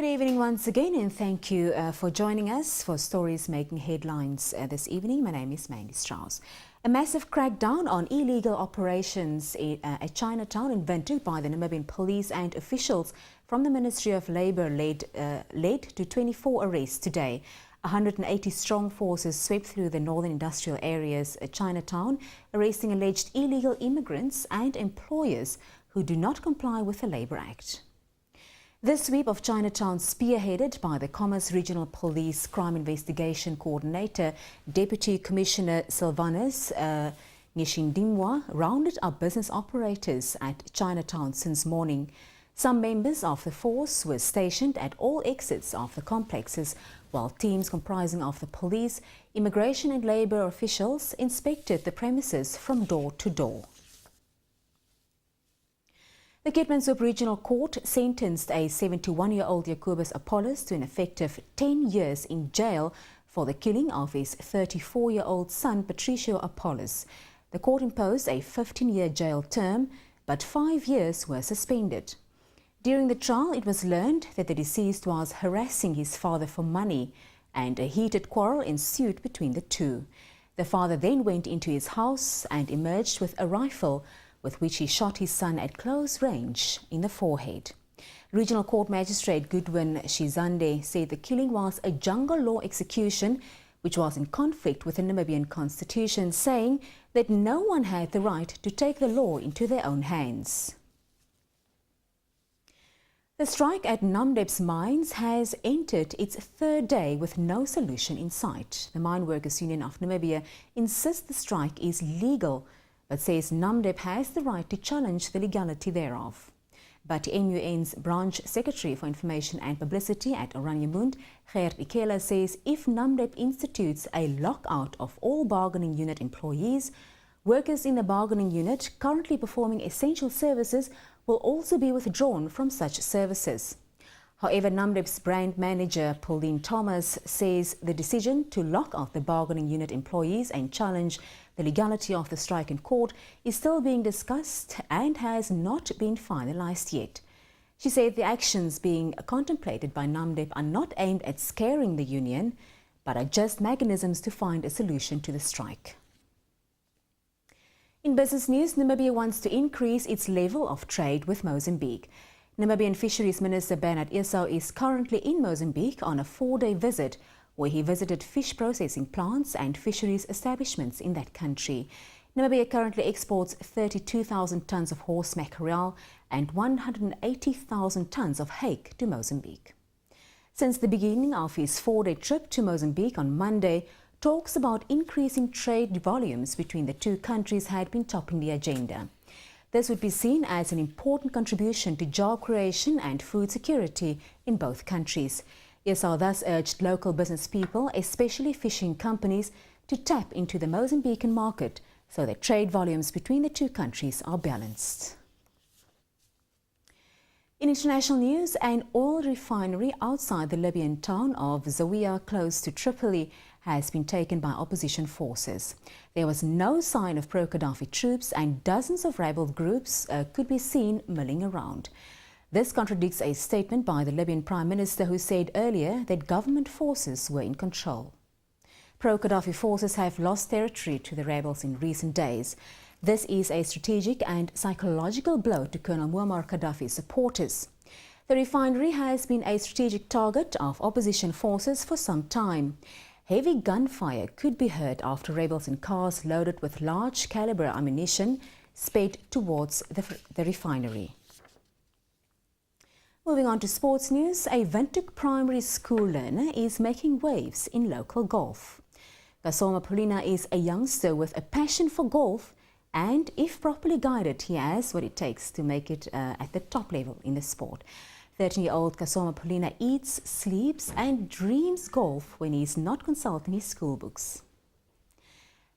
Good evening once again, and thank you for joining us for stories making headlines this evening. My name is Mandy Strauss. A massive crackdown on illegal operations at Chinatown in Windhoek by the Namibian police and officials from the Ministry of Labour led to 24 arrests today. 180-strong forces swept through the northern industrial areas at Chinatown, arresting alleged illegal immigrants and employers who do not comply with the Labour Act. The sweep of Chinatown, spearheaded by the Commerce Regional Police Crime Investigation Coordinator, Deputy Commissioner Sylvanus Ngishindimwa, rounded up business operators at Chinatown since morning. Some members of the force were stationed at all exits of the complexes, while teams comprising of the police, immigration and labour officials inspected the premises from door to door. The Keetmanshoop Regional Court sentenced a 71-year-old Jacobus Apollos to an effective 10 years in jail for the killing of his 34-year-old son Patricio Apollos. The court imposed a 15-year jail term, but 5 years were suspended. During the trial, it was learned that the deceased was harassing his father for money, and a heated quarrel ensued between the two. The father then went into his house and emerged with a rifle, with which he shot his son at close range in the forehead. Regional Court Magistrate Goodwin Shizande said the killing was a jungle law execution which was in conflict with the Namibian Constitution, saying that no one had the right to take the law into their own hands. The strike at Namdeb's mines has entered its third day with no solution in sight. The Mine Workers Union of Namibia insists the strike is legal, but says Namdeb has the right to challenge the legality thereof. But MUN's Branch Secretary for Information and Publicity at Oranjemund, Gert Ikela, says if Namdeb institutes a lockout of all bargaining unit employees, workers in the bargaining unit currently performing essential services will also be withdrawn from such services. However, Namdeb's brand manager, Pauline Thomas, says the decision to lock out the bargaining unit employees and challenge the legality of the strike in court is still being discussed and has not been finalized yet. She said the actions being contemplated by Namdeb are not aimed at scaring the union, but are just mechanisms to find a solution to the strike. In business news, Namibia wants to increase its level of trade with Mozambique. Namibian Fisheries Minister Bernard Esau is currently in Mozambique on a 4-day visit, where he visited fish processing plants and fisheries establishments in that country. Namibia currently exports 32,000 tonnes of horse mackerel and 180,000 tonnes of hake to Mozambique. Since the beginning of his 4-day trip to Mozambique on Monday, talks about increasing trade volumes between the two countries had been topping the agenda. This would be seen as an important contribution to job creation and food security in both countries. Esau thus urged local business people, especially fishing companies, to tap into the Mozambican market so that trade volumes between the two countries are balanced. In international news, an oil refinery outside the Libyan town of Zawiya, close to Tripoli, has been taken by opposition forces. There was no sign of pro-Gaddafi troops, and dozens of rebel groups could be seen milling around. This contradicts a statement by the Libyan Prime Minister, who said earlier that government forces were in control. Pro-Gaddafi forces have lost territory to the rebels in recent days. This is a strategic and psychological blow to Colonel Muammar Gaddafi's supporters. The refinery has been a strategic target of opposition forces for some time. Heavy gunfire could be heard after rebels in cars loaded with large caliber ammunition sped towards the refinery. Moving on to sports news, a Windhoek primary school learner is making waves in local golf. Kasoma Polina is a youngster with a passion for golf, and if properly guided, he has what it takes to make it at the top level in the sport. 13-year-old Kasoma Polina eats, sleeps and dreams golf when he is not consulting his school books.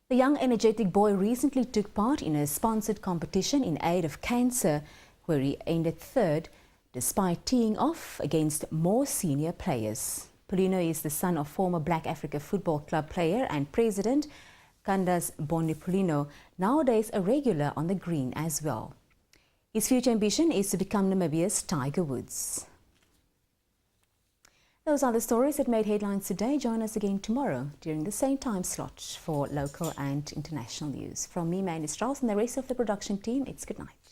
The young energetic boy recently took part in a sponsored competition in aid of cancer, where he ended third, despite teeing off against more senior players. Polino is the son of former Black Africa Football Club player and president Candace Bondi Polino, nowadays a regular on the green as well. His future ambition is to become Namibia's Tiger Woods. Those are the stories that made headlines today. Join us again tomorrow during the same time slot for local and international news. From me, Mandy Strauss, and the rest of the production team, it's good night.